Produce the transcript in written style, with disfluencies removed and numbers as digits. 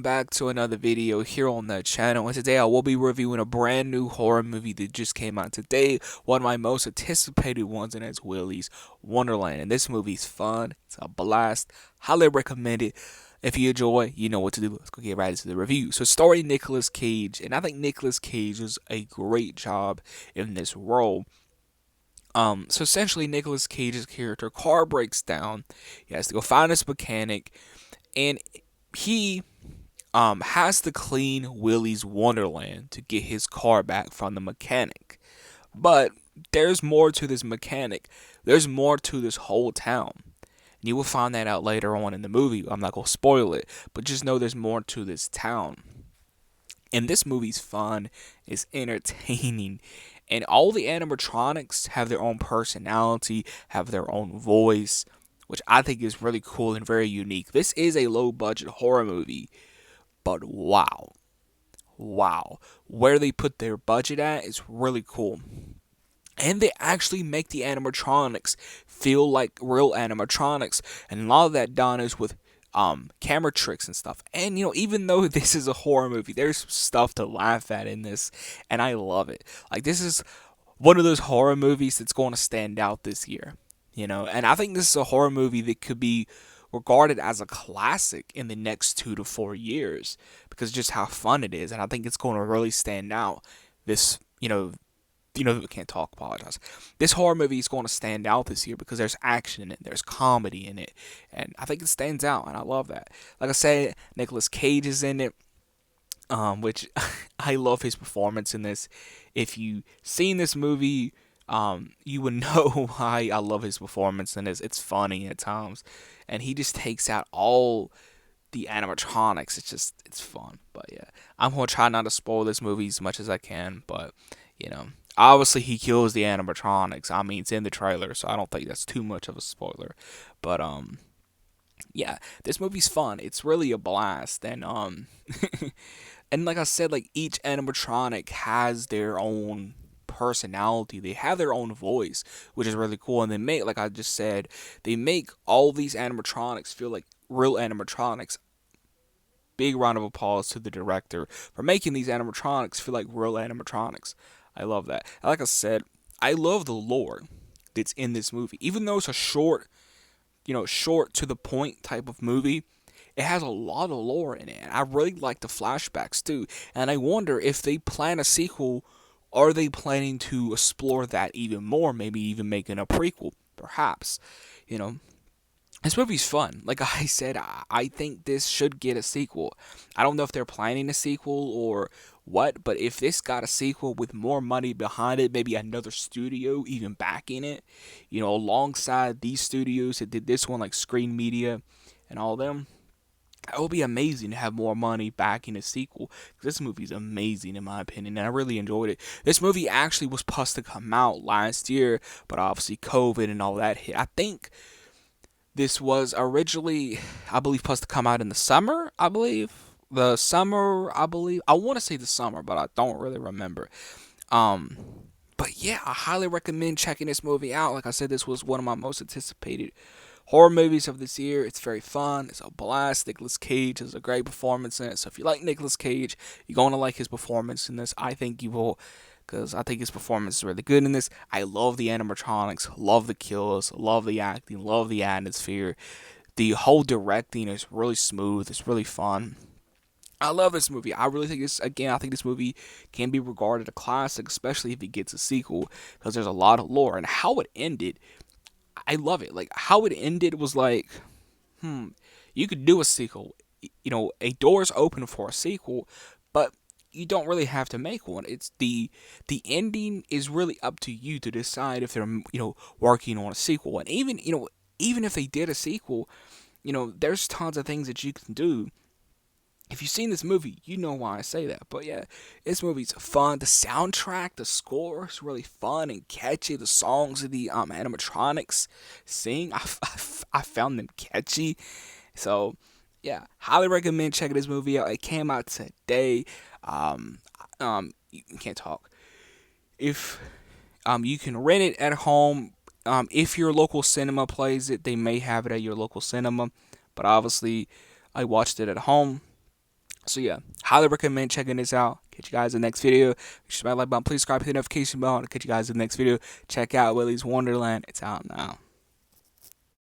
Back to another video here on the channel, and today I will be reviewing a brand new horror movie that just came out today, one of my most anticipated ones, and it's Willy's Wonderland. And this movie's fun, it's a blast, highly recommend it. If you enjoy, you know what to do. Let's go get right into the review. So starring Nicolas Cage, and I think Nicolas Cage does a great job in this role. So essentially Nicolas Cage's character, car breaks down, he has to go find his mechanic, and he has to clean Willy's Wonderland to get his car back from the mechanic. But there's more to this mechanic. There's more to this whole town. And you will find that out later on in the movie. I'm not going to spoil it, but just know there's more to this town. And this movie's fun, it's entertaining, and all the animatronics have their own personality, have their own voice, which I think is really cool and very unique. This is a low budget horror movie, but wow, where they put their budget at is really cool. And they actually make the animatronics feel like real animatronics, and a lot of that done is with camera tricks and stuff. And even though this is a horror movie, there's stuff to laugh at in this, and I love it. Like, this is one of those horror movies that's going to stand out this year. And I think this is a horror movie that could be regarded as a classic in the next 2 to 4 years because just how fun it is, and I think it's going to really stand out. This, we can't talk. Apologize. This horror movie is going to stand out this year because there's action in it, there's comedy in it, and I think it stands out, and I love that. Like I said, Nicolas Cage is in it, which I love his performance in this. If you've seen this movie, you would know why I love his performance in this. It's funny at times, and he just takes out all the animatronics. It's fun. But yeah, I'm gonna try not to spoil this movie as much as I can. But obviously he kills the animatronics. I mean, it's in the trailer, so I don't think that's too much of a spoiler. But yeah, this movie's fun. It's really a blast, and and like I said, like each animatronic has their own personality. They have their own voice, which is really cool. And they make, like I just said, they make all these animatronics feel like real animatronics. Big round of applause to the director for making these animatronics feel like real animatronics. I love that. And like I said, I love the lore that's in this movie. Even though it's a short, short to the point type of movie, it has a lot of lore in it. And I really like the flashbacks too. And I wonder if they plan a sequel, are they planning to explore that even more? Maybe even making a prequel, perhaps. This movie's fun. Like I said, I think this should get a sequel. I don't know if they're planning a sequel or what, but if this got a sequel with more money behind it, maybe another studio even backing it, alongside these studios that did this one, like Screen Media and all them, it would be amazing to have more money backing a sequel. This movie's amazing in my opinion, and I really enjoyed it. This movie actually was supposed to come out last year, but obviously COVID and all that hit. I think this was originally, I believe, supposed to come out in the summer, I believe. The summer, I believe. I want to say the summer, but I don't really remember. Um, but yeah, I highly recommend checking this movie out. Like I said, this was one of my most anticipated horror movies of this year. It's very fun. It's a blast. Nicolas Cage has a great performance in it. So if you like Nicolas Cage, you're going to like his performance in this. I think you will, because I think his performance is really good in this. I love the animatronics, love the kills, love the acting, love the atmosphere. The whole directing is really smooth. It's really fun. I love this movie. I really think I think this movie can be regarded a classic, especially if it gets a sequel, because there's a lot of lore. And how it ended, I love it. Like, how it ended was like, you could do a sequel. A door's open for a sequel, but you don't really have to make one. It's the ending is really up to you to decide if they're working on a sequel. And even if they did a sequel, there's tons of things that you can do. If you've seen this movie, you know why I say that. But yeah, this movie's fun. The soundtrack, the score is really fun and catchy. The songs of the animatronics sing, I found them catchy. So yeah, highly recommend checking this movie out. It came out today. You can't talk. If you can rent it at home. If your local cinema plays it, they may have it at your local cinema. But obviously, I watched it at home. So yeah, highly recommend checking this out. Catch you guys in the next video. Smash that like button, please subscribe, hit the notification bell. I'll catch you guys in the next video. Check out Willy's Wonderland. It's out now.